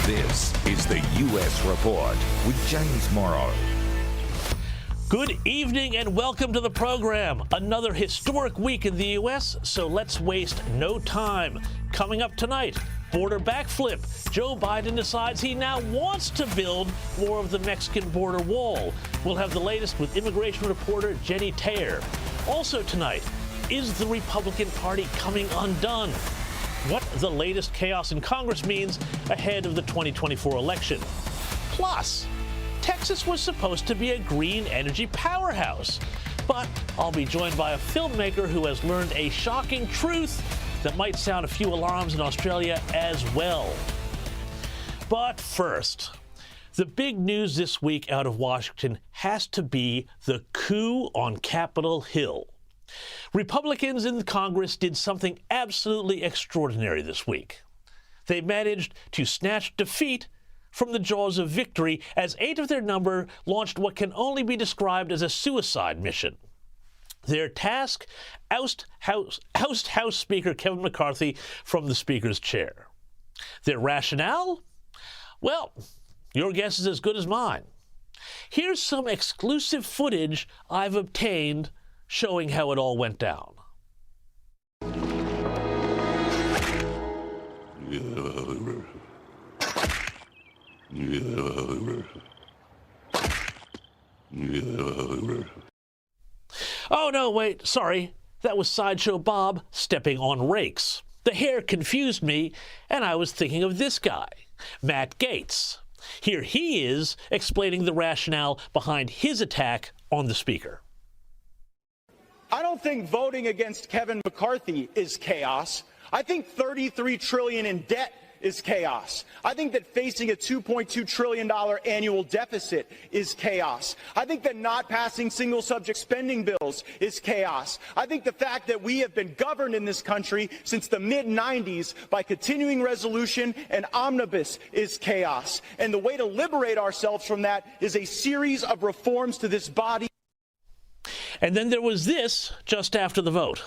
This is the U.S. Report with James Morrow. Good evening and welcome to the program. Another historic week in the U.S., so let's waste no time. Coming up tonight, border backflip. Joe Biden decides he now wants to build more of the Mexican border wall. We'll have the latest with immigration reporter Jenny Taylor. Also tonight, is the Republican Party coming undone? What the latest chaos in Congress means ahead of the 2024 election. Plus, Texas was supposed to be a green energy powerhouse, but I'll be joined by a filmmaker who has learned a shocking truth that might sound a few alarms in Australia as well. But first, the big news this week out of Washington has to be the coup on Capitol Hill. Republicans in Congress did something absolutely extraordinary this week. They managed to snatch defeat from the jaws of victory as 8 of their number launched what can only be described as a suicide mission. Their task, oust House Speaker Kevin McCarthy from the Speaker's chair. Their rationale? Well, your guess is as good as mine. Here's some exclusive footage I've obtained showing how it all went down. Oh, no, wait, sorry. That was Sideshow Bob stepping on rakes. The hair confused me, and I was thinking of this guy, Matt Gaetz. Here he is explaining the rationale behind his attack on the Speaker. I don't think voting against Kevin McCarthy is chaos. I think $33 trillion in debt is chaos. I think that facing a $2.2 trillion annual deficit is chaos. I think that not passing single subject spending bills is chaos. I think the fact that we have been governed in this country since the mid-90s by continuing resolution and omnibus is chaos. And the way to liberate ourselves from that is a series of reforms to this body. And then there was this just after the vote.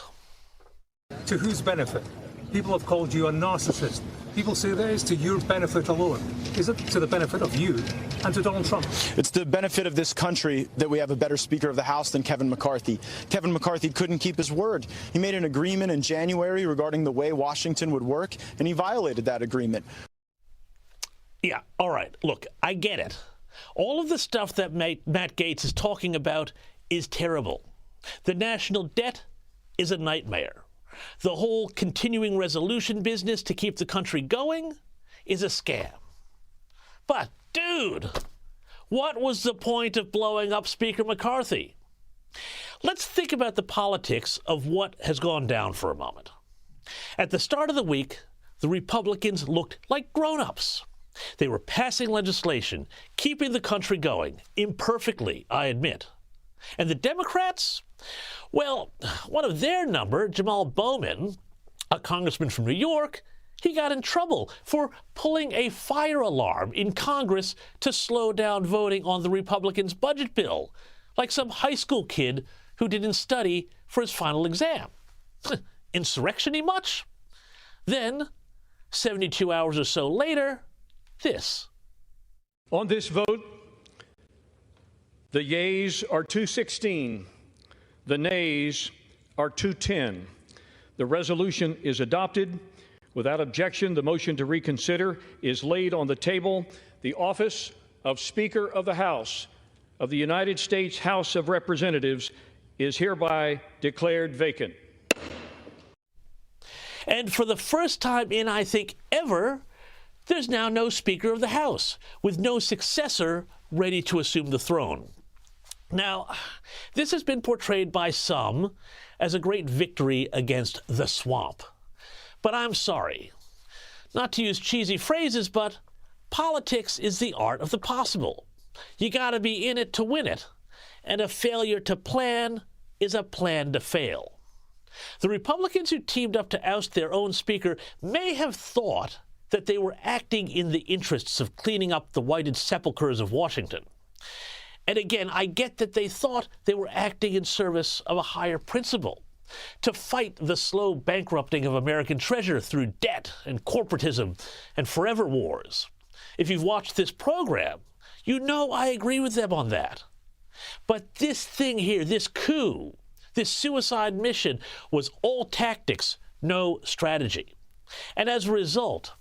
To whose benefit? People have called you a narcissist. People say that is to your benefit alone. Is it to the benefit of you and to Donald Trump? It's the benefit of this country that we have a better Speaker of the House than Kevin McCarthy. Kevin McCarthy couldn't keep his word. He made an agreement in January regarding the way Washington would work, and he violated that agreement. Yeah, all right. Look, I get it. All of the stuff that Matt Gaetz is talking about is terrible. The national debt is a nightmare. The whole continuing resolution business to keep the country going is a scam. But, dude, what was the point of blowing up Speaker McCarthy? Let's think about the politics of what has gone down for a moment. At the start of the week, the Republicans looked like grown-ups. They were passing legislation, keeping the country going, imperfectly, I admit. And the Democrats? Well, one of their number, Jamal Bowman, a congressman from New York, he got in trouble for pulling a fire alarm in Congress to slow down voting on the Republicans' budget bill, like some high school kid who didn't study for his final exam. Insurrection-y much? Then, 72 hours or so later, this. On this vote, the yeas are 216. The nays are 210. The resolution is adopted. Without objection, the motion to reconsider is laid on the table. The office of Speaker of the House of the United States House of Representatives is hereby declared vacant. And for the first time in, I think, ever, there's now no Speaker of the House, with no successor ready to assume the throne. Now, this has been portrayed by some as a great victory against the swamp. But I'm sorry. Not to use cheesy phrases, but politics is the art of the possible. You gotta be in it to win it. And a failure to plan is a plan to fail. The Republicans who teamed up to oust their own speaker may have thought that they were acting in the interests of cleaning up the whited sepulchres of Washington. And again, I get that they thought they were acting in service of a higher principle, to fight the slow bankrupting of American treasure through debt and corporatism and forever wars. If you've watched this program, you know I agree with them on that. But this thing here, this coup, this suicide mission was all tactics, no strategy. And as a result,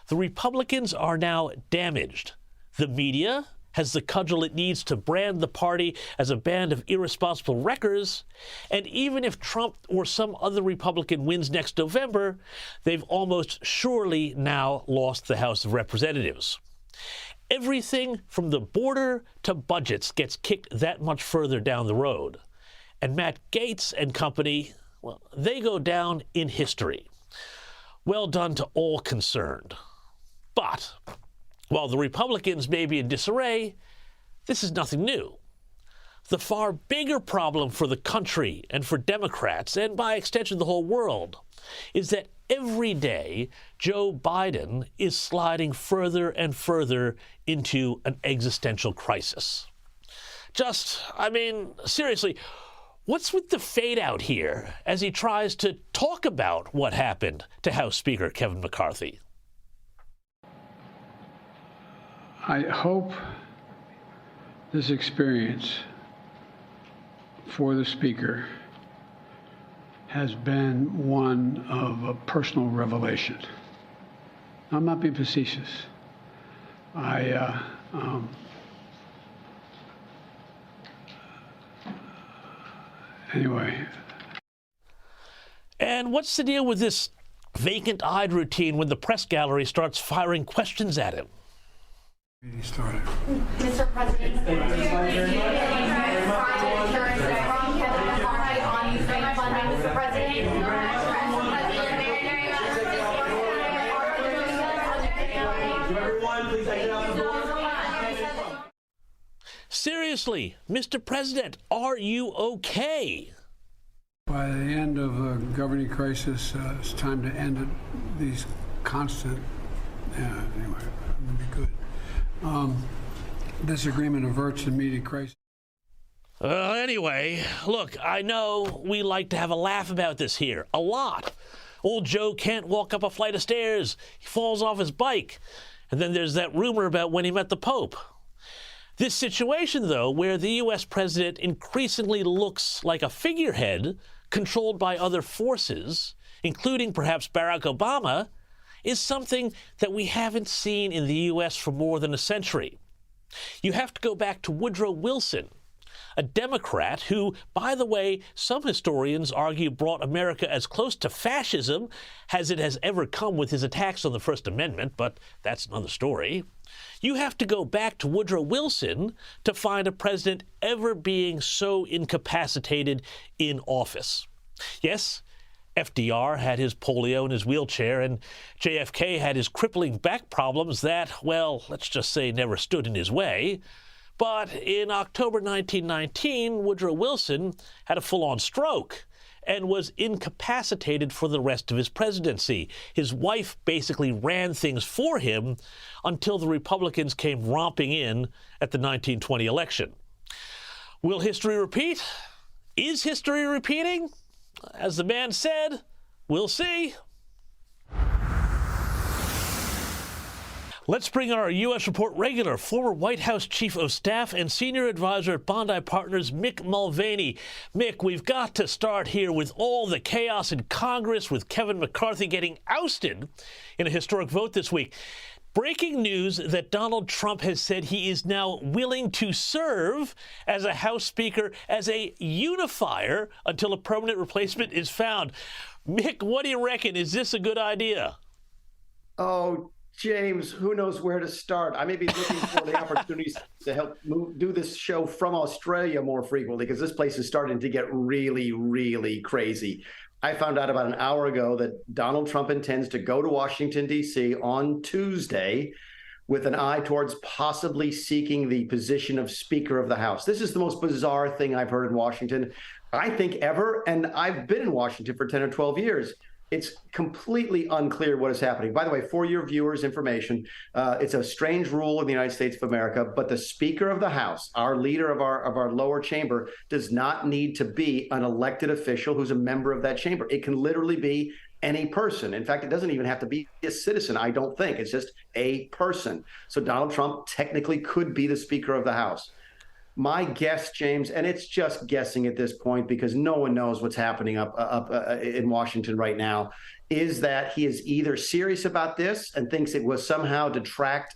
the Republicans are now damaged. The media has the cudgel it needs to brand the party as a band of irresponsible wreckers. And even if Trump or some other Republican wins next November, they've almost surely now lost the House of Representatives. Everything from the border to budgets gets kicked that much further down the road. And Matt Gaetz and company, well, they go down in history. Well done to all concerned. But while the Republicans may be in disarray, this is nothing new. The far bigger problem for the country and for Democrats, and by extension the whole world, is that every day Joe Biden is sliding further and further into an existential crisis. Seriously, what's with the fade out here as he tries to talk about what happened to House Speaker Kevin McCarthy? I hope this experience for the Speaker has been one of a personal revelation. I'm not being facetious. Anyway. And what's the deal with this vacant-eyed routine when the press gallery starts firing questions at him? Started. Mr. President, from Kevin McCarthy on Ukraine funding, Mr. President. Seriously, Mr. President, are you okay? By the end of the governing crisis, it's time to end it. These constant, anyway, it'll be good. This agreement averts immediate crisis. Anyway, look, I know we like to have a laugh about this here, a lot. Old Joe can't walk up a flight of stairs. He falls off his bike. And then there's that rumor about when he met the Pope. This situation, though, where the U.S. president increasingly looks like a figurehead controlled by other forces, including perhaps Barack Obama, is something that we haven't seen in the U.S. for more than a century. You have to go back to Woodrow Wilson, a Democrat who, by the way, some historians argue brought America as close to fascism as it has ever come with his attacks on the First Amendment, but that's another story. You have to go back to Woodrow Wilson to find a president ever being so incapacitated in office. Yes, FDR had his polio in his wheelchair, and JFK had his crippling back problems that, well, let's just say never stood in his way. But in October 1919, Woodrow Wilson had a full-on stroke and was incapacitated for the rest of his presidency. His wife basically ran things for him until the Republicans came romping in at the 1920 election. Will history repeat? Is history repeating? As the man said, we'll see. Let's bring our U.S. Report regular, former White House Chief of Staff and Senior Advisor at Bondi Partners, Mick Mulvaney. Mick, we've got to start here with all the chaos in Congress with Kevin McCarthy getting ousted in a historic vote this week. Breaking news that Donald Trump has said he is now willing to serve as a House Speaker as a unifier until a permanent replacement is found. Mick, what do you reckon? Is this a good idea? Oh, James, who knows where to start? I may be looking for the opportunities to help do this show from Australia more frequently, because this place is starting to get really, really crazy. I found out about an hour ago that Donald Trump intends to go to Washington, D.C. on Tuesday with an eye towards possibly seeking the position of Speaker of the House. This is the most bizarre thing I've heard in Washington, I think, ever. And I've been in Washington for 10 or 12 years. It's completely unclear what is happening. By the way, for your viewers' information, it's a strange rule in the United States of America, but the Speaker of the House, our leader of our lower chamber, does not need to be an elected official who's a member of that chamber. It can literally be any person. In fact, it doesn't even have to be a citizen, I don't think. It's just a person. So Donald Trump technically could be the Speaker of the House. My guess, James, and it's just guessing at this point because no one knows what's happening up in Washington right now, is that he is either serious about this and thinks it will somehow distract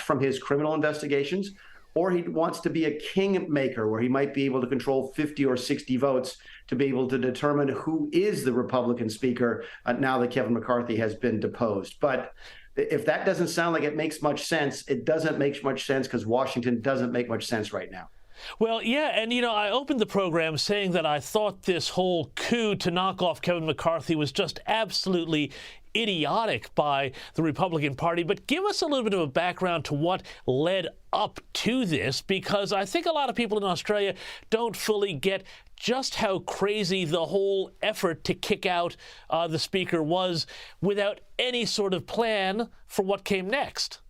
from his criminal investigations, or he wants to be a kingmaker where he might be able to control 50 or 60 votes to be able to determine who is the Republican speaker now that Kevin McCarthy has been deposed. But if that doesn't sound like it makes much sense, it doesn't make much sense because Washington doesn't make much sense right now. Well, yeah, and I opened the program saying that I thought this whole coup to knock off Kevin McCarthy was just absolutely idiotic by the Republican Party. But give us a little bit of a background to what led up to this, because I think a lot of people in Australia don't fully get just how crazy the whole effort to kick out the Speaker was without any sort of plan for what came next.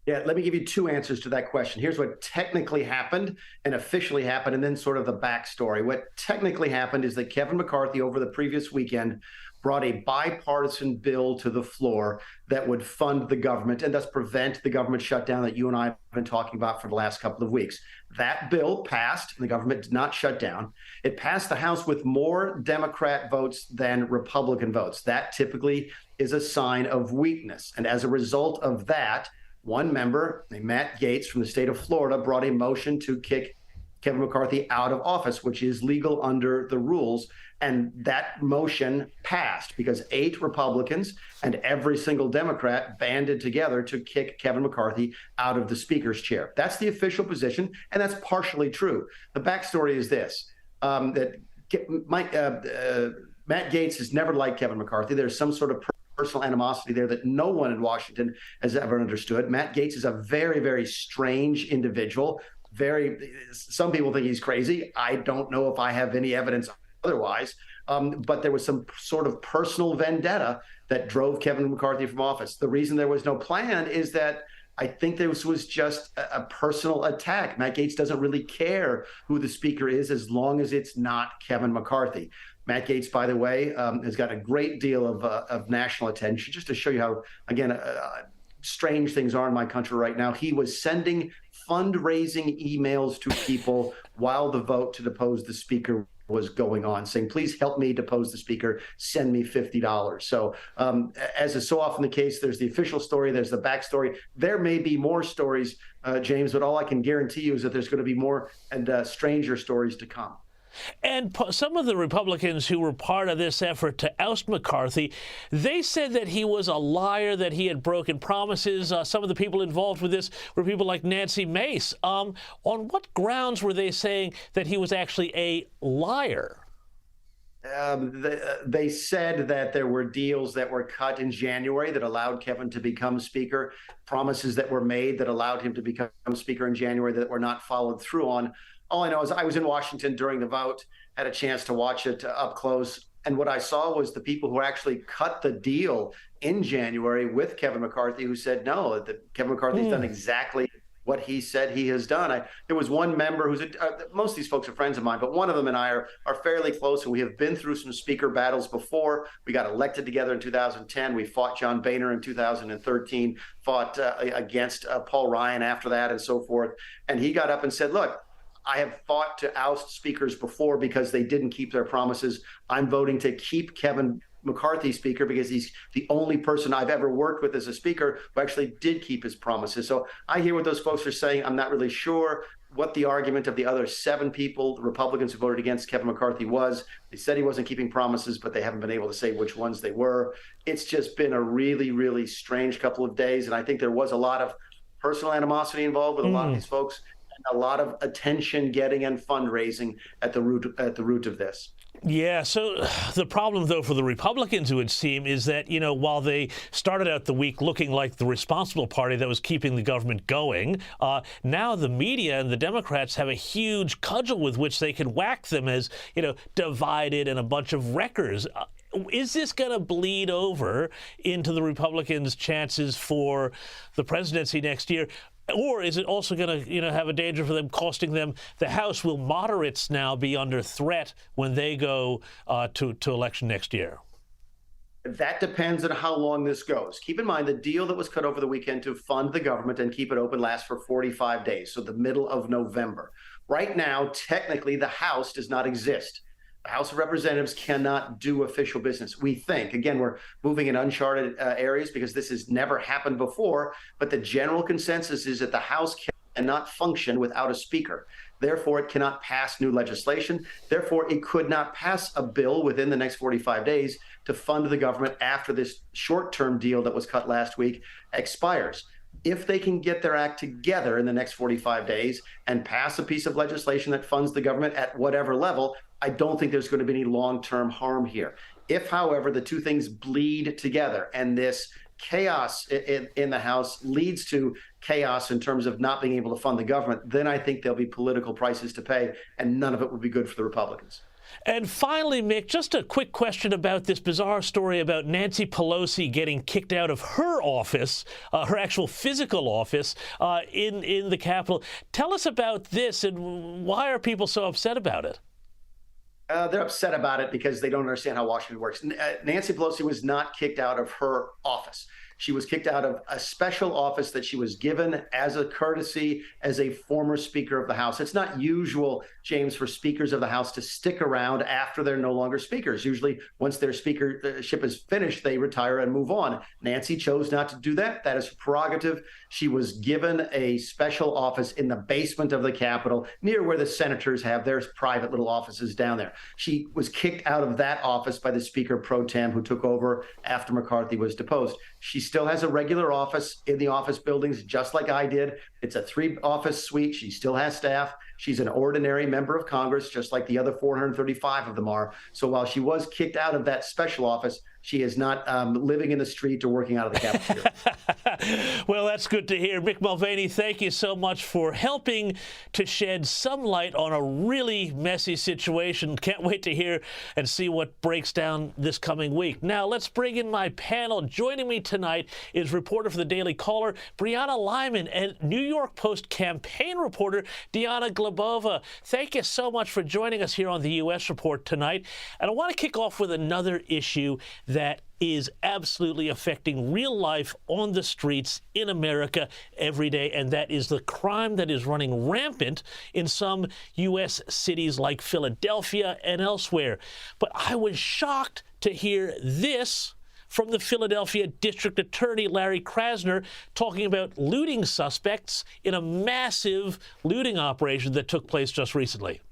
Yeah, let me give you two answers to that question. Here's what technically happened and officially happened, and then sort of the backstory. What technically happened is that Kevin McCarthy over the previous weekend brought a bipartisan bill to the floor that would fund the government and thus prevent the government shutdown that you and I have been talking about for the last couple of weeks. That bill passed, and the government did not shut down. It passed the House with more Democrat votes than Republican votes. That typically is a sign of weakness. And as a result of that, one member, named Matt Gaetz from the state of Florida, brought a motion to kick Kevin McCarthy out of office, which is legal under the rules. And that motion passed because 8 Republicans and every single Democrat banded together to kick Kevin McCarthy out of the Speaker's chair. That's the official position, and that's partially true. The backstory is this, that Matt Gaetz has never liked Kevin McCarthy. There's some sort of personal animosity there that no one in Washington has ever understood. Matt Gaetz is a very, very strange individual. Some people think he's crazy. I don't know if I have any evidence otherwise, but there was some sort of personal vendetta that drove Kevin McCarthy from office. The reason there was no plan is that I think this was just a personal attack. Matt Gaetz doesn't really care who the speaker is as long as it's not Kevin McCarthy. Matt Gaetz, by the way, has got a great deal of national attention. Just to show you how, again, strange things are in my country right now, he was sending fundraising emails to people while the vote to depose the speaker was going on, saying, please help me depose the speaker, send me $50. So as is so often the case, there's the official story, there's the backstory. There may be more stories, James, but all I can guarantee you is that there's going to be more and stranger stories to come. And some of the Republicans who were part of this effort to oust McCarthy, they said that he was a liar, that he had broken promises. Some of the people involved with this were people like Nancy Mace. On what grounds were they saying that he was actually a liar? They said that there were deals that were cut in January that allowed Kevin to become Speaker, promises that were made that allowed him to become Speaker in January that were not followed through on. All I know is I was in Washington during the vote, had a chance to watch it up close. And what I saw was the people who actually cut the deal in January with Kevin McCarthy who said, no, that Kevin McCarthy's done exactly what he said he has done. There was one member who's, most of these folks are friends of mine, but one of them and I are fairly close, and we have been through some speaker battles before. We got elected together in 2010. We fought John Boehner in 2013, fought against Paul Ryan after that and so forth. And he got up and said, look, I have fought to oust speakers before because they didn't keep their promises. I'm voting to keep Kevin McCarthy Speaker because he's the only person I've ever worked with as a speaker who actually did keep his promises. So I hear what those folks are saying. I'm not really sure what the argument of the other 7 people, the Republicans who voted against Kevin McCarthy, was. They said he wasn't keeping promises, but they haven't been able to say which ones they were. It's just been a really, really strange couple of days. And I think there was a lot of personal animosity involved with a lot of these folks. A lot of attention getting and fundraising at the root of this. Yeah, so the problem, though, for the Republicans, it would seem, is that, while they started out the week looking like the responsible party that was keeping the government going, now the media and the Democrats have a huge cudgel with which they can whack them as, divided and a bunch of wreckers. Is this going to bleed over into the Republicans' chances for the presidency next year? Or is it also going to, have a danger for them costing them the House? Will moderates now be under threat when they go to election next year? That depends on how long this goes. Keep in mind the deal that was cut over the weekend to fund the government and keep it open lasts for 45 days, so the middle of November. Right now, technically, the House does not exist. The House of Representatives cannot do official business. We think, again, we're moving in uncharted areas because this has never happened before, but the general consensus is that the House cannot function without a speaker. Therefore, it cannot pass new legislation. Therefore, it could not pass a bill within the next 45 days to fund the government after this short-term deal that was cut last week expires. If they can get their act together in the next 45 days and pass a piece of legislation that funds the government at whatever level, I don't think there's going to be any long-term harm here. If, however, the two things bleed together and this chaos in the House leads to chaos in terms of not being able to fund the government, then I think there'll be political prices to pay, and none of it would be good for the Republicans. And finally, Mick, just a quick question about this bizarre story about Nancy Pelosi getting kicked out of her office, her actual physical office in the Capitol. Tell us about this, and why are people so upset about it? They're upset about it because they don't understand how Washington works. Nancy Pelosi was not kicked out of her office. She was kicked out of a special office that she was given as a courtesy as a former Speaker of the House. It's not usual, James, for Speakers of the House to stick around after they're no longer speakers. Usually, once their speakership is finished, they retire and move on. Nancy chose not to do that. That is her prerogative. She was given a special office in the basement of the Capitol, near where the senators have their private little offices down there. She was kicked out of that office by the Speaker pro tem who took over after McCarthy was deposed. She still has a regular office in the office buildings, just like I did. It's a 3-office suite. She still has staff. She's an ordinary member of Congress, just like the other 435 of them are. So while she was kicked out of that special office, she is not living in the street or working out of the Capitol. Well, that's good to hear. Mick Mulvaney, thank you so much for helping to shed some light on a really messy situation. Can't wait to hear and see what breaks down this coming week. Now, let's bring in my panel. Joining me tonight is reporter for the Daily Caller, Brianna Lyman, and New York Post campaign reporter, Diana Glebova. Thank you so much for joining us here on the U.S. Report tonight. And I want to kick off with another issue that is absolutely affecting real life on the streets in America every day, and that is the crime that is running rampant in some U.S. cities like Philadelphia and elsewhere. But I was shocked to hear this from the Philadelphia District Attorney, Larry Krasner, talking about looting suspects in a massive looting operation that took place just recently.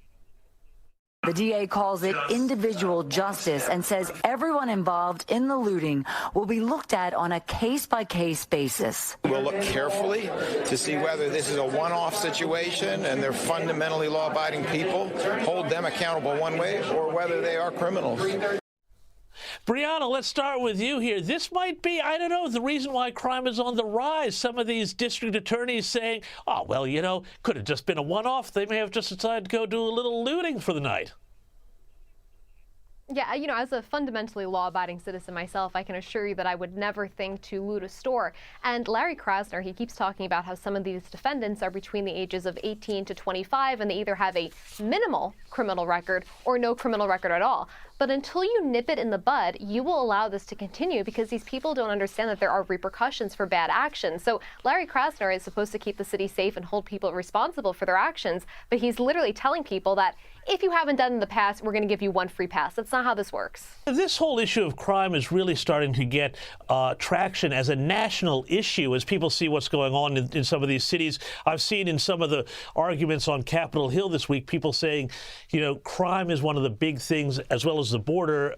The DA calls it individual justice and says everyone involved in the looting will be looked at on a case-by-case basis. We'll look carefully to see whether this is a one-off situation and they're fundamentally law-abiding people, hold them accountable one way, or whether they are criminals. Brianna, let's start with you here. This might be, I don't know, the reason why crime is on the rise. Some of these district attorneys saying, oh, well, could have just been a one-off. They may have just decided to go do a little looting for the night. Yeah, as a fundamentally law-abiding citizen myself, I can assure you that I would never think to loot a store. And Larry Krasner, he keeps talking about how some of these defendants are between the ages of 18 to 25, and they either have a minimal criminal record or no criminal record at all. But until you nip it in the bud, you will allow this to continue because these people don't understand that there are repercussions for bad actions. So Larry Krasner is supposed to keep the city safe and hold people responsible for their actions, but he's literally telling people that if you haven't done in the past, we're going to give you one free pass. That's not how this works. This whole issue of crime is really starting to get traction as a national issue as people see what's going on in some of these cities. I've seen in some of the arguments on Capitol Hill this week, people saying, crime is one of the big things, as well as the border,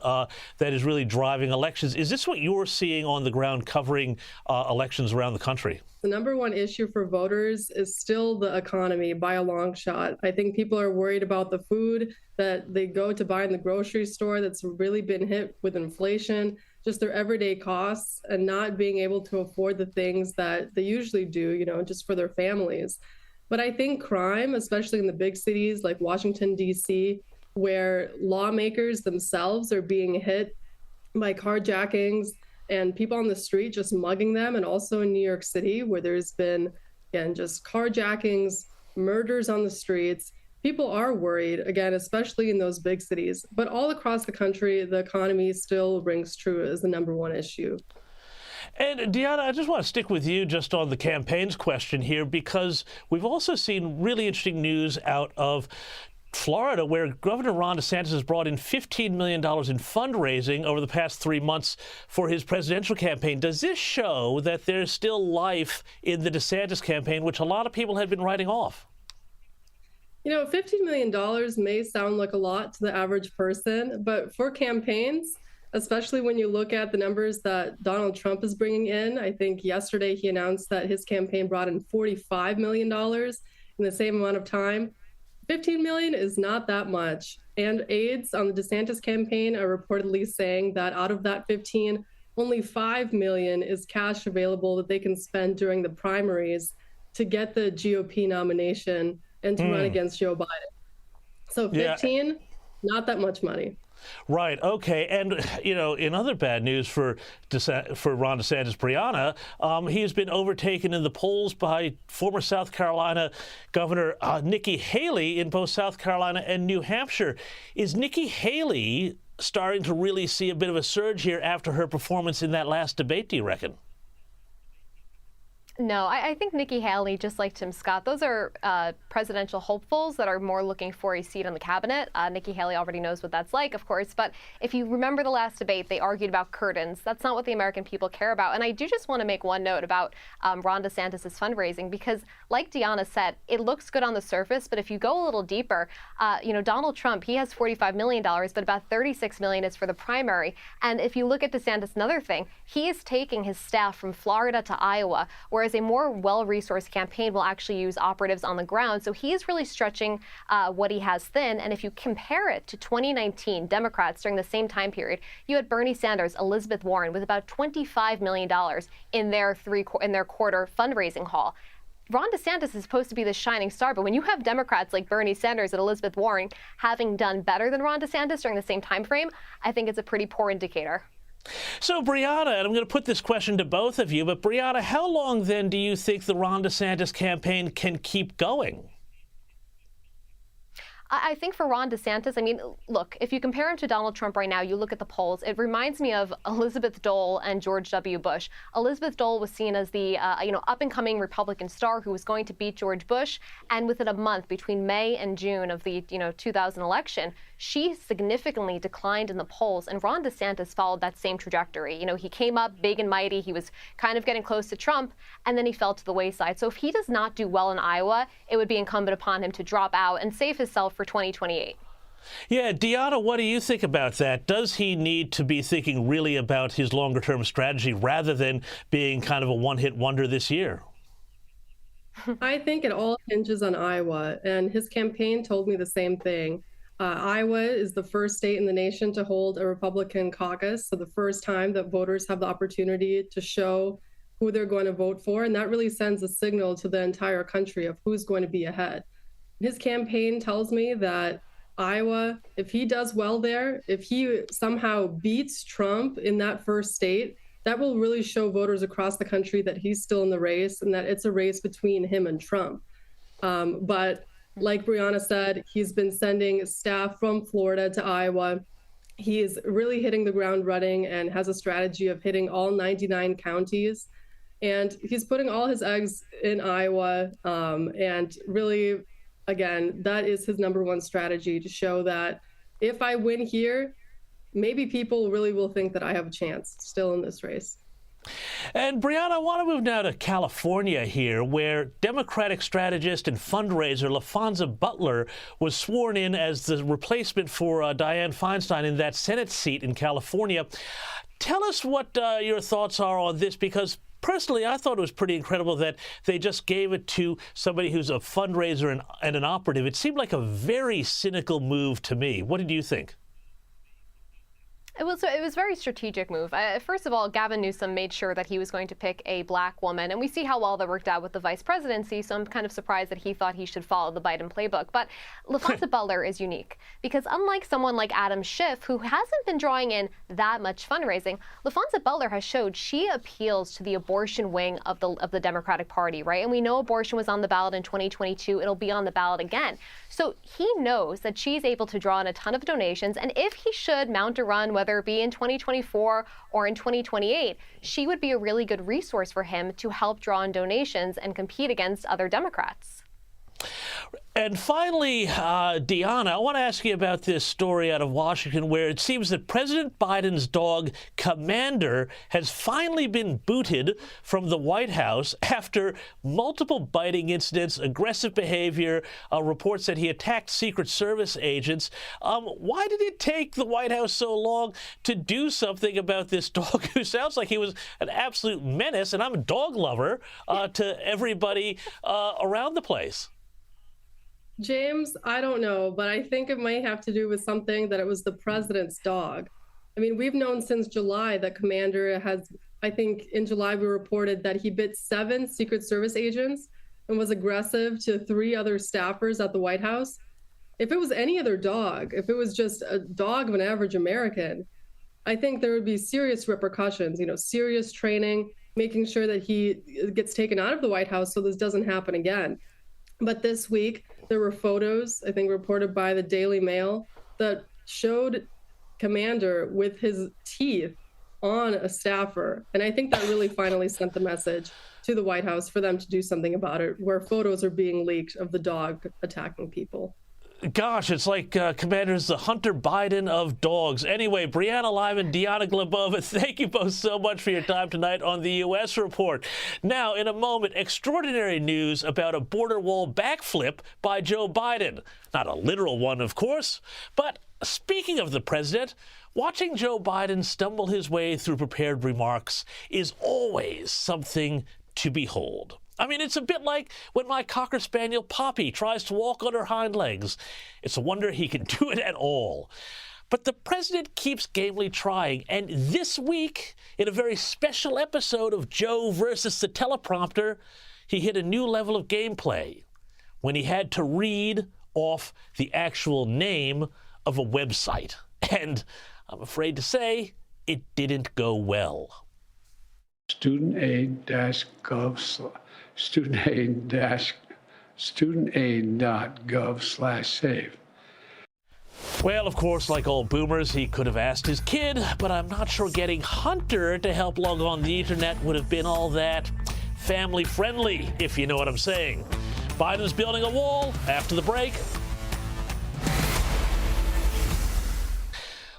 that is really driving elections. Is this what you're seeing on the ground covering elections around the country? The number one issue for voters is still the economy by a long shot. I think people are worried about the food that they go to buy in the grocery store that's really been hit with inflation, just their everyday costs, and not being able to afford the things that they usually do, just for their families. But I think crime, especially in the big cities like Washington, D.C., where lawmakers themselves are being hit by carjackings and people on the street just mugging them, and also in New York City, where there's been Again, just carjackings, murders on the streets. People are worried, again, especially in those big cities. But all across the country, the economy still rings true as the #1 issue. And Deanna, I just want to stick with you just on the campaigns question here, because we've also seen really interesting news out of Florida, where Governor Ron DeSantis has brought in $15 million in fundraising over the past 3 months for his presidential campaign. Does this show that there's still life in the DeSantis campaign, which a lot of people had been writing off? You know, $15 million may sound like a lot to the average person, but for campaigns, especially when you look at the numbers that Donald Trump is bringing in, I think yesterday he announced that his campaign brought in $45 million in the same amount of time. 15 million is not that much. And aides on the DeSantis campaign are reportedly saying that out of that 15, only 5 million is cash available that they can spend during the primaries to get the GOP nomination and to run against Joe Biden. So 15, not that much money. Right. Okay. And, you know, in other bad news for Ron DeSantis, Brianna, he has been overtaken in the polls by former South Carolina Governor Nikki Haley in both South Carolina and New Hampshire. Is Nikki Haley starting to really see a bit of a surge here after her performance in that last debate, do you reckon? No, I think Nikki Haley, just like Tim Scott, those are presidential hopefuls that are more looking for a seat on the cabinet. Nikki Haley already knows what that's like, of course. But if you remember the last debate, they argued about curtains. That's not what the American people care about. And I do just want to make one note about Ron DeSantis' fundraising, because like Deanna said, it looks good on the surface. But if you go a little deeper, you know, Donald Trump, he has $45 million, but about $36 million is for the primary. And if you look at DeSantis, another thing, he is taking his staff from Florida to Iowa, whereas a more well-resourced campaign will actually use operatives on the ground. So he is really stretching what he has thin. And if you compare it to 2019 Democrats during the same time period, you had Bernie Sanders, Elizabeth Warren with about $25 million in their quarter fundraising haul. Ron DeSantis is supposed to be the shining star, but when you have Democrats like Bernie Sanders and Elizabeth Warren having done better than Ron DeSantis during the same time frame, I think it's a pretty poor indicator. So, Brianna, and I'm going to put this question to both of you, but Brianna, how long then do you think the Ron DeSantis campaign can keep going? I think for Ron DeSantis, I mean, look, if you compare him to Donald Trump right now, you look at the polls, it reminds me of Elizabeth Dole and George W. Bush. Elizabeth Dole was seen as the, up-and-coming Republican star who was going to beat George Bush. And within a month, between May and June of the, 2000 election, she significantly declined in the polls. And Ron DeSantis followed that same trajectory. You know, he came up big and mighty. He was kind of getting close to Trump, and then he fell to the wayside. So if he does not do well in Iowa, it would be incumbent upon him to drop out and save himself for 2028. Yeah, Deanna, what do you think about that? Does he need to be thinking really about his longer-term strategy rather than being kind of a one-hit wonder this year? I think it all hinges on Iowa, and his campaign told me the same thing. Iowa is the first state in the nation to hold a Republican caucus, so the first time that voters have the opportunity to show who they're going to vote for, and that really sends a signal to the entire country of who's going to be ahead. His campaign tells me that Iowa, if he does well there, if he somehow beats Trump in that first state, that will really show voters across the country that he's still in the race and that it's a race between him and Trump. But like Brianna said, he's been sending staff from Florida to Iowa. He is really hitting the ground running and has a strategy of hitting all 99 counties. And he's putting all his eggs in Iowa. And really, again, that is his #1 strategy, to show that if I win here, maybe people really will think that I have a chance still in this race. And Brianna, I want to move now to California here, where Democratic strategist and fundraiser LaFonza Butler was sworn in as the replacement for Dianne Feinstein in that Senate seat in California. Tell us what your thoughts are on this, because personally, I thought it was pretty incredible that they just gave it to somebody who's a fundraiser and an operative. It seemed like a very cynical move to me. What did you think? It was a very strategic move. First of all, Gavin Newsom made sure that he was going to pick a black woman, and we see how well that worked out with the vice presidency, so I'm kind of surprised that he thought he should follow the Biden playbook. But LaFonza Butler is unique because unlike someone like Adam Schiff, who hasn't been drawing in that much fundraising, LaFonza Butler has showed she appeals to the abortion wing of the Democratic Party, right? And we know abortion was on the ballot in 2022. It'll be on the ballot again. So he knows that she's able to draw in a ton of donations, and if he should mount a run, whether it be in 2024 or in 2028, she would be a really good resource for him to help draw in donations and compete against other Democrats. And finally, Deanna, I want to ask you about this story out of Washington where it seems that President Biden's dog, Commander, has finally been booted from the White House after multiple biting incidents, aggressive behavior, reports that he attacked Secret Service agents. Why did it take the White House so long to do something about this dog who sounds like he was an absolute menace, and I'm a dog lover, to everybody around the place? James, I don't know, but I think it might have to do with something that it was the president's dog. I mean, we've known since July that Commander has, I think in July we reported that he bit 7 Secret Service agents and was aggressive to 3 other staffers at the White House. If it was any other dog, if it was just a dog of an average American, I think there would be serious repercussions, serious training, making sure that he gets taken out of the White House so this doesn't happen again. But this week, there were photos, I think reported by the Daily Mail, that showed Commander with his teeth on a staffer. And I think that really finally sent the message to the White House for them to do something about it, where photos are being leaked of the dog attacking people. Gosh, it's like Commander's the Hunter Biden of dogs. Anyway, Brianna Lyman, Deanna Glebova, thank you both so much for your time tonight on the U.S. Report. Now, in a moment, extraordinary news about a border wall backflip by Joe Biden. Not a literal one, of course, but speaking of the president, watching Joe Biden stumble his way through prepared remarks is always something to behold. I mean, it's a bit like when my Cocker Spaniel Poppy tries to walk on her hind legs. It's a wonder he can do it at all. But the president keeps gamely trying, and this week, in a very special episode of Joe versus the teleprompter, he hit a new level of gameplay when he had to read off the actual name of a website. And I'm afraid to say, it didn't go well. studentaid.gov/save. Well, of course, like all boomers, he could have asked his kid, but I'm not sure getting Hunter to help log on the internet would have been all that family-friendly, if you know what I'm saying. Biden's building a wall after the break.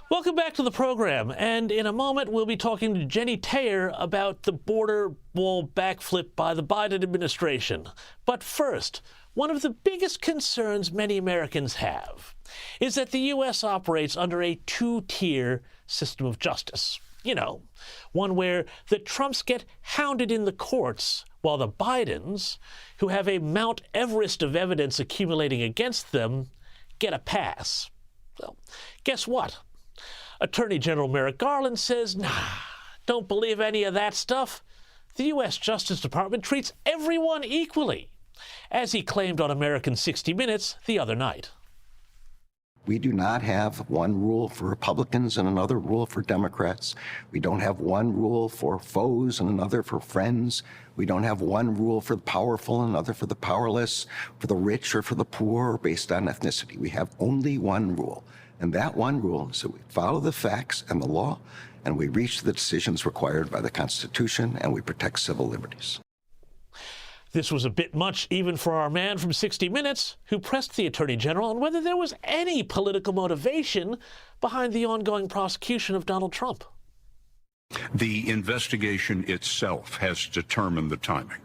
Welcome back to the program, and in a moment we'll be talking to Jenny Taylor about the border wall backflip by the Biden administration. But first, one of the biggest concerns many Americans have is that the U.S. operates under a 2-tier system of justice. You know, one where the Trumps get hounded in the courts while the Bidens, who have a Mount Everest of evidence accumulating against them, get a pass. Well, guess what? Attorney General Merrick Garland says, nah, don't believe any of that stuff. The U.S. Justice Department treats everyone equally, as he claimed on American 60 Minutes the other night. We do not have one rule for Republicans and another rule for Democrats. We don't have one rule for foes and another for friends. We don't have one rule for the powerful and another for the powerless, for the rich or for the poor, or based on ethnicity. We have only one rule. And that one rule is that we follow the facts and the law, and we reach the decisions required by the Constitution, and we protect civil liberties. This was a bit much even for our man from 60 Minutes, who pressed the Attorney General on whether there was any political motivation behind the ongoing prosecution of Donald Trump. The investigation itself has determined the timing.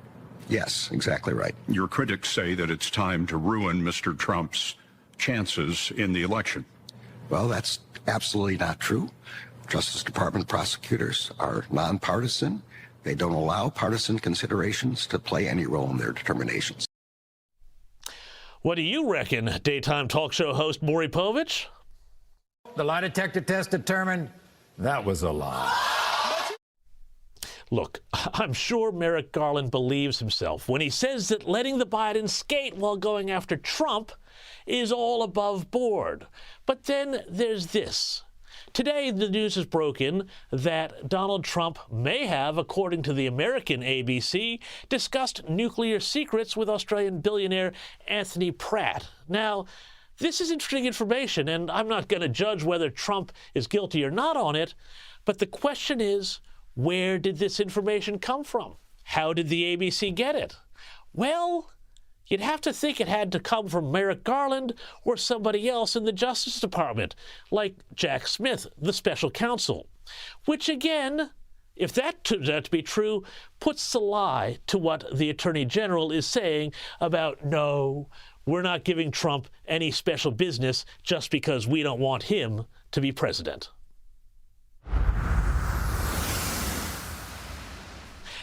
Yes, exactly right. Your critics say that it's time to ruin Mr. Trump's chances in the election. Well, that's absolutely not true. Justice Department prosecutors are nonpartisan. They don't allow partisan considerations to play any role in their determinations. What do you reckon, daytime talk show host Maury Povich? The lie detector test determined That was a lie. Look, I'm sure Merrick Garland believes himself when he says that letting the Bidens skate while going after Trump is all above board. But then there's this. Today, the news has broken that Donald Trump may have, according to the American ABC, discussed nuclear secrets with Australian billionaire Anthony Pratt. Now, this is interesting information, and I'm not going to judge whether Trump is guilty or not on it, but the question is, where did this information come from? How did the ABC get it? Well, you'd have to think it had to come from Merrick Garland or somebody else in the Justice Department, like Jack Smith, the special counsel. Which again, if that turns out to be true, puts the lie to what the Attorney General is saying about, no, we're not giving Trump any special business just because we don't want him to be president.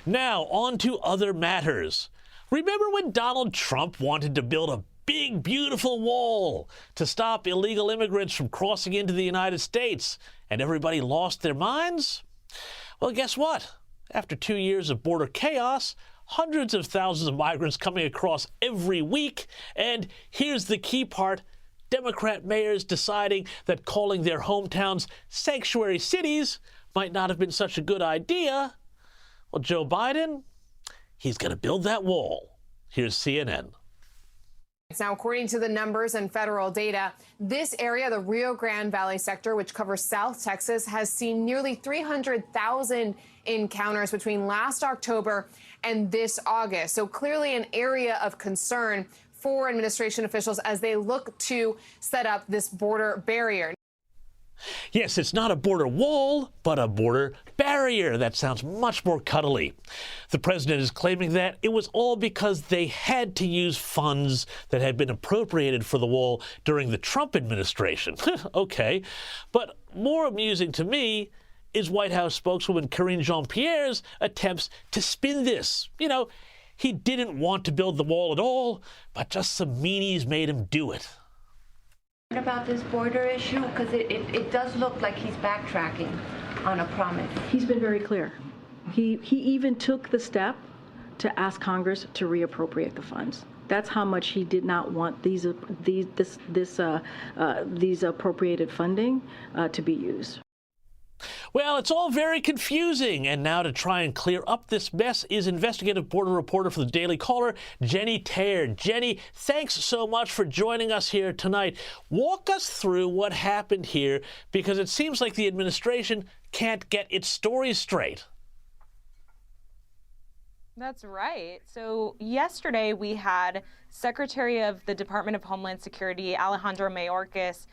Now, on to other matters. Remember when Donald Trump wanted to build a big, beautiful wall to stop illegal immigrants from crossing into the United States, and everybody lost their minds? Well, guess what? After 2 years of border chaos, hundreds of thousands of migrants coming across every week, and here's the key part, Democrat mayors deciding that calling their hometowns sanctuary cities might not have been such a good idea. Well, Joe Biden, he's going to build that wall. Here's CNN. Now, according to the numbers and federal data, this area, the Rio Grande Valley sector, which covers South Texas, has seen nearly 300,000 encounters between last October and this August. So clearly an area of concern for administration officials as they look to set up this border barrier. Yes, it's not a border wall, but a border barrier. That sounds much more cuddly. The president is claiming that it was all because they had to use funds that had been appropriated for the wall during the Trump administration. Okay, but more amusing to me is White House spokeswoman Karine Jean-Pierre's attempts to spin this. You know, he didn't want to build the wall at all, but just some meanies made him do it. About this border issue, because it does look like he's backtracking on a promise. He's been very clear. He even took the step to ask Congress to reappropriate the funds. That's how much he did not want these appropriated funding to be used. Well, it's all very confusing, and now to try and clear up this mess is investigative border reporter for the Daily Caller, Jenny Tair. Jenny, thanks so much for joining us here tonight. Walk us through what happened here, because it seems like the administration can't get its story straight. That's right. So yesterday we had Secretary of the Department of Homeland Security, Alejandro Mayorkas,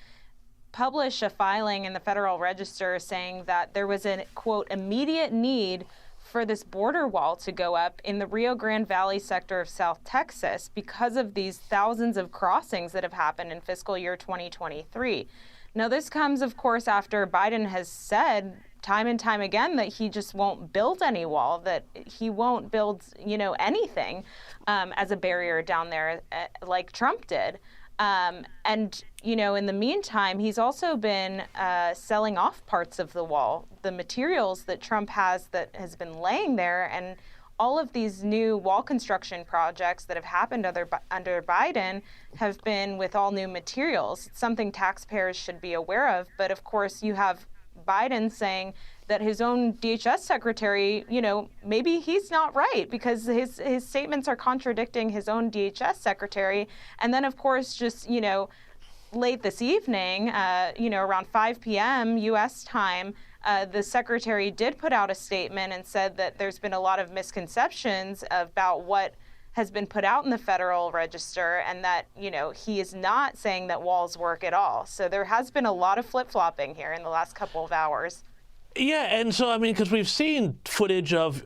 publish a filing in the Federal Register saying that there was a, quote, immediate need for this border wall to go up in the Rio Grande Valley sector of South Texas because of these thousands of crossings that have happened in fiscal year 2023. Now, this comes, of course, after Biden has said time and time again that he just won't build any wall, that he won't build, anything as a barrier down there like Trump did. And, in the meantime, he's also been selling off parts of the wall, the materials that Trump has that has been laying there. And all of these new wall construction projects that have happened under Biden have been with all new materials. It's something taxpayers should be aware of. But of course, you have Biden saying that his own DHS secretary, maybe he's not right because his statements are contradicting his own DHS secretary. And then, of course, just, late this evening, around 5 p.m. U.S. time, the secretary did put out a statement and said that there's been a lot of misconceptions about what has been put out in the Federal Register and that, he is not saying that walls work at all. So there has been a lot of flip-flopping here in the last couple of hours. Yeah, and so, because we've seen footage of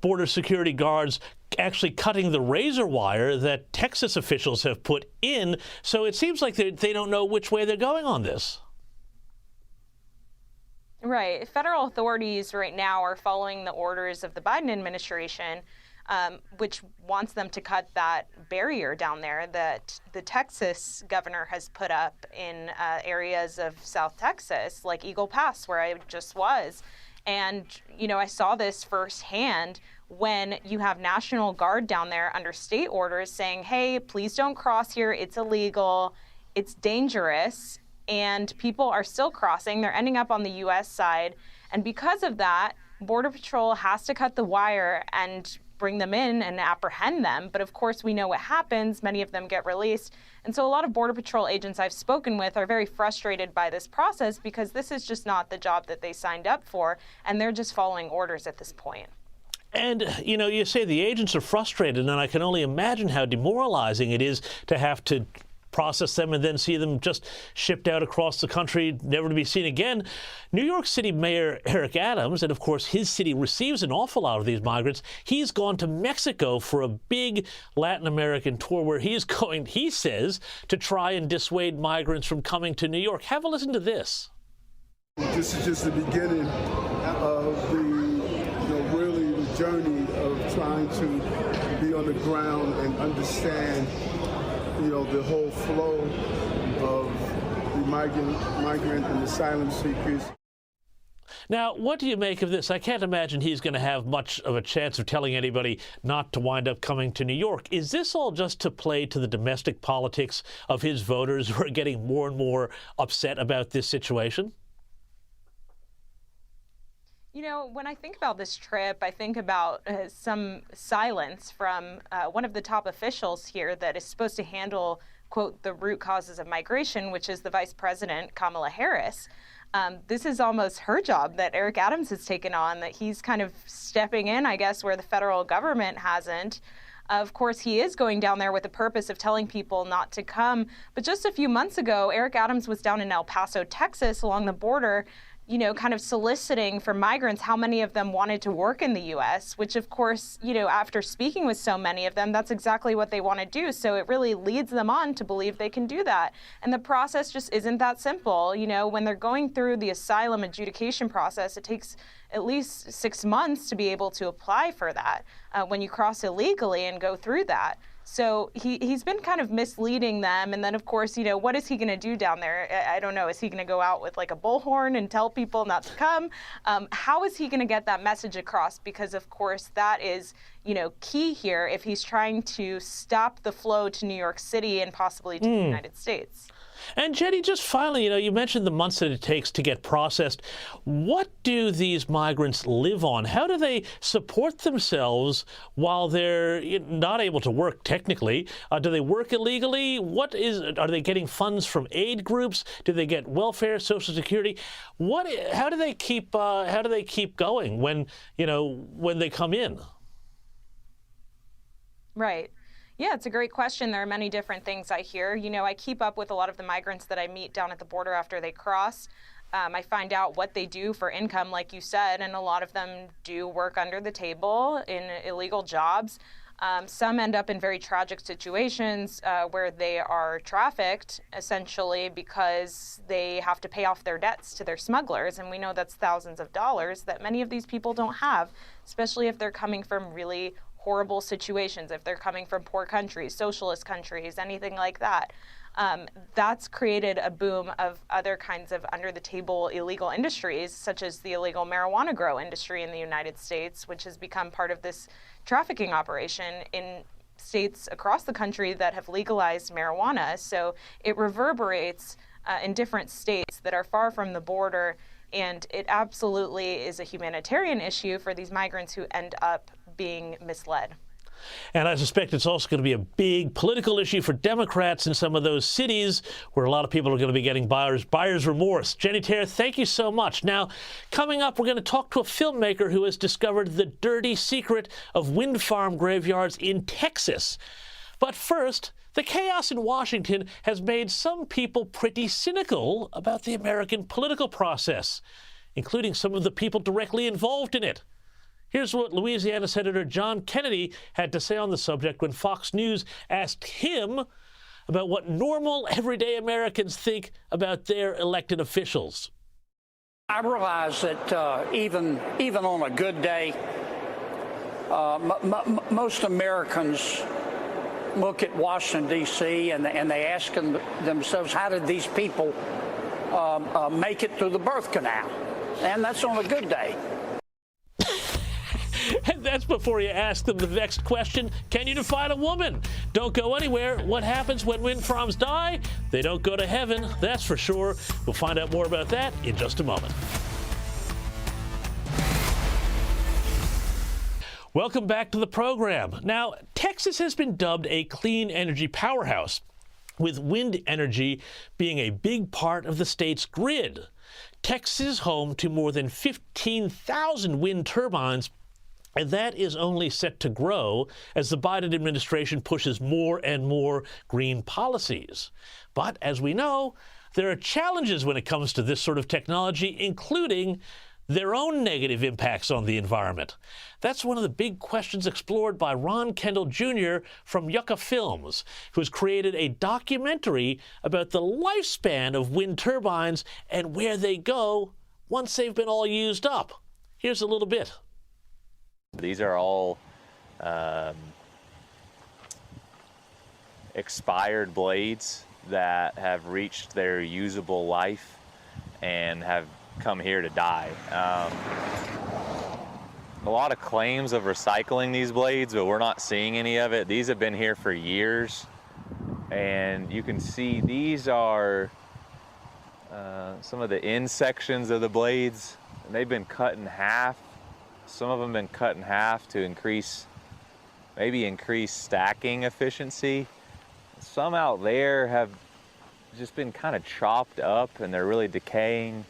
border security guards actually cutting the razor wire that Texas officials have put in, so it seems like they don't know which way they're going on this. Right. Federal authorities right now are following the orders of the Biden administration. which wants them to cut that barrier down there that the Texas governor has put up in areas of South Texas, like Eagle Pass, where I just was. And, you know, I saw this firsthand when you have National Guard down there under state orders saying, hey, please don't cross here. It's illegal. It's dangerous. And people are still crossing. They're ending up on the U.S. side. And because of that, Border Patrol has to cut the wire and bring them in and apprehend them. But of course, we know what happens. Many of them get released. And so a lot of Border Patrol agents I've spoken with are very frustrated by this process because this is just not the job that they signed up for. And they're just following orders at this point. And, you know, you say the agents are frustrated, and I can only imagine how demoralizing it is to have to process them and then see them just shipped out across the country, never to be seen again. New York City Mayor Eric Adams, and of course his city receives an awful lot of these migrants, he's gone to Mexico for a big Latin American tour where he's going, he says, to try and dissuade migrants from coming to New York. Have a listen to this. This is just the beginning of really the journey of trying to be on the ground and understand the whole flow of the migrant and asylum seekers. Now, what do you make of this? I can't imagine he's going to have much of a chance of telling anybody not to wind up coming to New York. Is this all just to play to the domestic politics of his voters who are getting more and more upset about this situation? You know, when I think about this trip, I think about some silence from one of the top officials here that is supposed to handle, quote, the root causes of migration, which is the Vice President, Kamala Harris. This is almost her job that Eric Adams has taken on, that he's kind of stepping in, I guess, where the federal government hasn't. Of course, he is going down there with the purpose of telling people not to come. But just a few months ago, Eric Adams was down in El Paso, Texas, along the border, you know, kind of soliciting for migrants how many of them wanted to work in the U.S., which, of course, you know, after speaking with so many of them, that's exactly what they want to do. So it really leads them on to believe they can do that. And the process just isn't that simple. You know, when they're going through the asylum adjudication process, it takes at least 6 months to be able to apply for that when you cross illegally and go through that. So he's been kind of misleading them. And then, of course, you know, what is he going to do down there? I don't know. Is he going to go out with like a bullhorn and tell people not to come? How is he going to get that message across? Because, of course, that is, you know, key here if he's trying to stop the flow to New York City and possibly to the United States. And Jenny, just finally, you know, you mentioned the months that it takes to get processed. What do these migrants live on? How do they support themselves while they're not able to work technically? Do they work illegally? Are they getting funds from aid groups? Do they get welfare, Social Security? How do they keep going when they come in? Right. Yeah, it's a great question. There are many different things I hear. You know, I keep up with a lot of the migrants that I meet down at the border after they cross. I find out what they do for income, like you said, and a lot of them do work under the table in illegal jobs. Some end up in very tragic situations where they are trafficked, essentially, because they have to pay off their debts to their smugglers. And we know that's thousands of dollars that many of these people don't have, especially if they're coming from really horrible situations, if they're coming from poor countries, socialist countries, anything like that. That's created a boom of other kinds of under-the-table illegal industries, such as the illegal marijuana grow industry in the United States, which has become part of this trafficking operation in states across the country that have legalized marijuana. So it reverberates in different states that are far from the border, and it absolutely is a humanitarian issue for these migrants who end up being misled. And I suspect it's also going to be a big political issue for Democrats in some of those cities where a lot of people are going to be getting buyer's remorse. Jenny Terre, thank you so much. Now, coming up, we're going to talk to a filmmaker who has discovered the dirty secret of wind farm graveyards in Texas. But first, the chaos in Washington has made some people pretty cynical about the American political process, including some of the people directly involved in it. Here's what Louisiana Senator John Kennedy had to say on the subject when Fox News asked him about what normal, everyday Americans think about their elected officials. I realize that even on a good day, most Americans look at Washington, D.C., and they ask themselves, how did these people make it through the birth canal? And that's on a good day. And that's before you ask them the next question, can you define a woman? Don't go anywhere. What happens when wind farms die? They don't go to heaven, that's for sure. We'll find out more about that in just a moment. Welcome back to the program. Now, Texas has been dubbed a clean energy powerhouse, with wind energy being a big part of the state's grid. Texas is home to more than 15,000 wind turbines, and that is only set to grow as the Biden administration pushes more and more green policies. But as we know, there are challenges when it comes to this sort of technology, including their own negative impacts on the environment. That's one of the big questions explored by Ron Kendall Jr. from Yucca Films, who's created a documentary about the lifespan of wind turbines and where they go once they've been all used up. Here's a little bit. These are all expired blades that have reached their usable life and have come here to die. A lot of claims of recycling these blades, but we're not seeing any of it. These have been here for years, and you can see these are some of the end sections of the blades, and they've been cut in half. Some of them have been cut in half to increase stacking efficiency. Some out there have just been kind of chopped up and they're really decaying.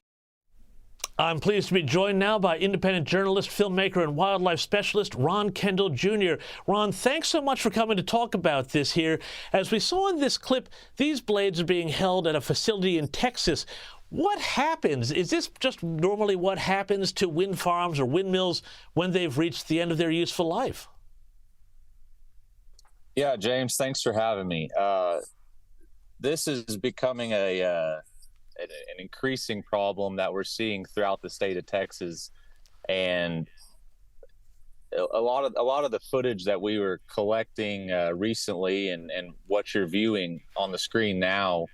I'm pleased to be joined now by independent journalist, filmmaker, and wildlife specialist Ron Kendall Jr. Ron, thanks so much for coming to talk about this here. As we saw in this clip, these blades are being held at a facility in Texas. What happens? Is this just normally what happens to wind farms or windmills when they've reached the end of their useful life? Yeah, James, thanks for having me. This is becoming an increasing problem that we're seeing throughout the state of Texas, and a lot of the footage that we were collecting recently and what you're viewing on the screen now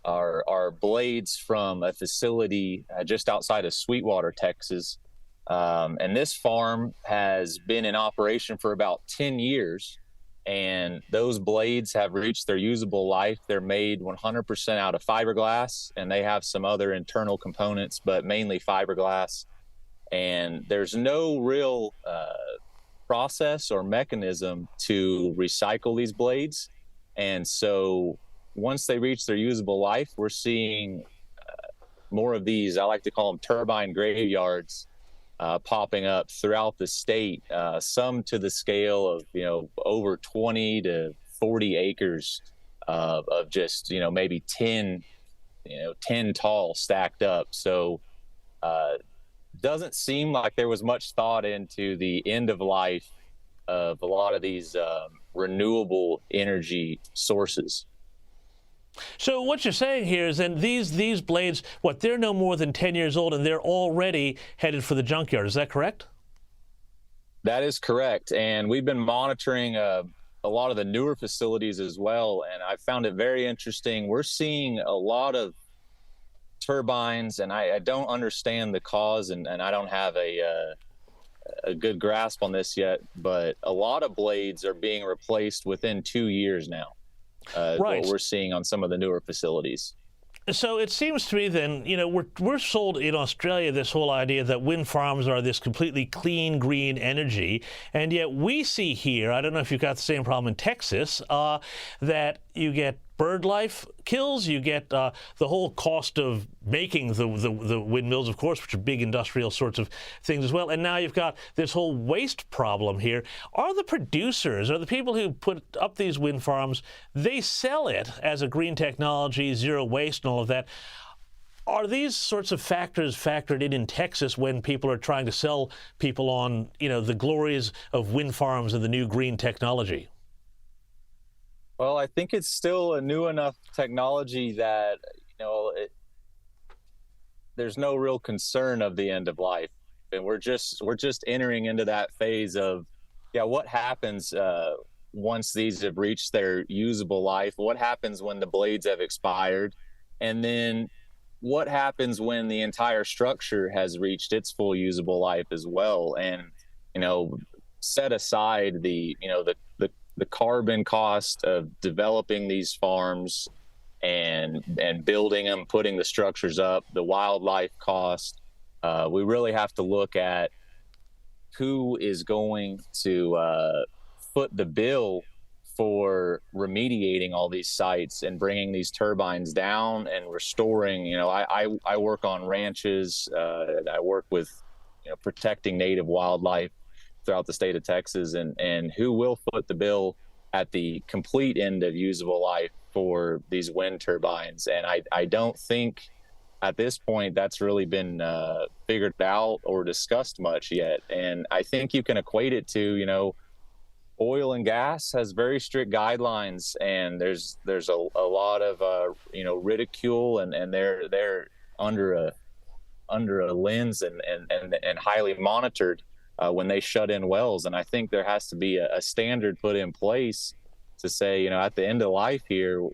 are blades from a facility just outside of Sweetwater, Texas. And this farm has been in operation for about 10 years. And those blades have reached their usable life. They're made 100% out of fiberglass, and they have some other internal components, but mainly fiberglass. And there's no real process or mechanism to recycle these blades. And so once they reach their usable life, we're seeing more of these, I like to call them turbine graveyards, popping up throughout the state, some to the scale of, over 20 to 40 acres of just, maybe 10 tall stacked up. So doesn't seem like there was much thought into the end of life of a lot of these renewable energy sources. So what you're saying here is then these blades, they're no more than 10 years old and they're already headed for the junkyard. Is that correct? That is correct. And we've been monitoring a lot of the newer facilities as well. And I found it very interesting. We're seeing a lot of turbines, and I don't understand the cause, and I don't have a good grasp on this yet, but a lot of blades are being replaced within 2 years now. Right. What we're seeing on some of the newer facilities. So it seems to me then, we're sold in Australia this whole idea that wind farms are this completely clean, green energy. And yet we see here, I don't know if you've got the same problem in Texas, that you get bird life kills, you get the whole cost of making the windmills, of course, which are big industrial sorts of things as well. And now you've got this whole waste problem here. Are the producers, or the people who put up these wind farms, they sell it as a green technology, zero waste and all of that. Are these sorts of factors factored in Texas when people are trying to sell people on, the glories of wind farms and the new green technology? Well, I think it's still a new enough technology that, there's no real concern of the end of life. And we're just entering into that phase of what happens once these have reached their usable life? What happens when the blades have expired? And then what happens when the entire structure has reached its full usable life as well? And, set aside the carbon cost of developing these farms and building them, putting the structures up, the wildlife cost. We really have to look at who is going to foot the bill for remediating all these sites and bringing these turbines down and restoring. I work on ranches. I work with protecting native wildlife throughout the state of Texas, and who will foot the bill at the complete end of usable life for these wind turbines. And I don't think at this point that's really been figured out or discussed much yet. And I think you can equate it to, oil and gas has very strict guidelines, and there's a lot of ridicule, and they're under a lens and highly monitored when they shut in wells. And I think there has to be a standard put in place to say, at the end of life here,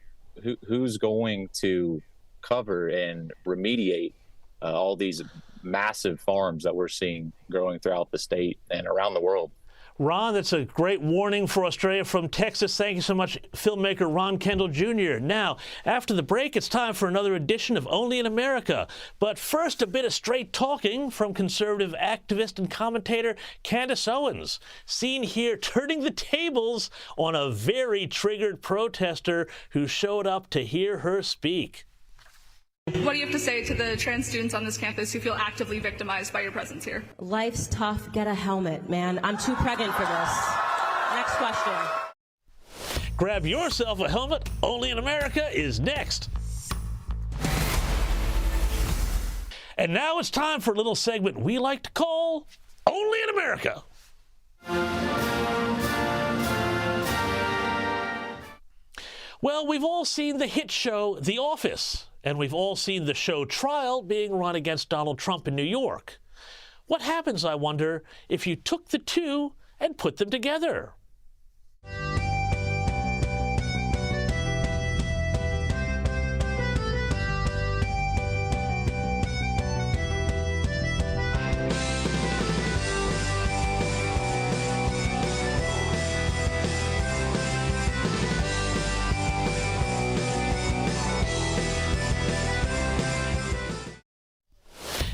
who's going to cover and remediate all these massive farms that we're seeing growing throughout the state and around the world. Ron, that's a great warning for Australia from Texas. Thank you so much, filmmaker Ron Kendall Jr. Now, after the break, it's time for another edition of Only in America. But first, a bit of straight talking from conservative activist and commentator Candace Owens, seen here turning the tables on a very triggered protester who showed up to hear her speak. What do you have to say to the trans students on this campus who feel actively victimized by your presence here? Life's tough. Get a helmet, man. I'm too pregnant for this. Next question. Grab yourself a helmet. Only in America is next. And now it's time for a little segment we like to call Only in America. Well, we've all seen the hit show The Office. And we've all seen the show Trial being run against Donald Trump in New York. What happens, I wonder, if you took the two and put them together?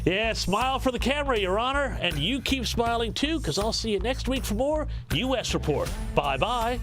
Yeah, smile for the camera, Your Honor. And you keep smiling, too, because I'll see you next week for more U.S. Report. Bye-bye.